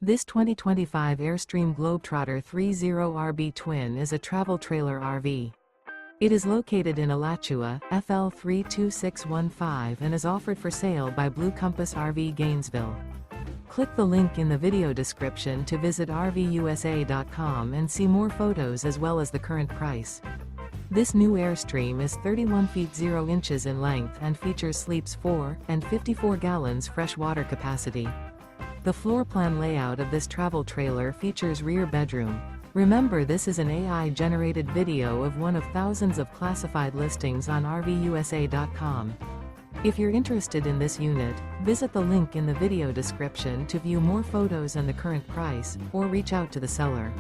This 2025 Airstream Globetrotter 30RB Twin is a travel trailer RV. It is located in Alachua, FL 32615 and is offered for sale by Blue Compass RV Gainesville. Click the link in the video description to visit RVUSA.com and see more photos as well as the current price. This new Airstream is 31 feet 0 inches in length and features sleeps 4 and 54 gallons fresh water capacity. The floor plan layout of this travel trailer features rear bedroom. Remember, this is an AI-generated video of one of thousands of classified listings on RVUSA.com. If you're interested in this unit, visit the link in the video description to view more photos and the current price, or reach out to the seller.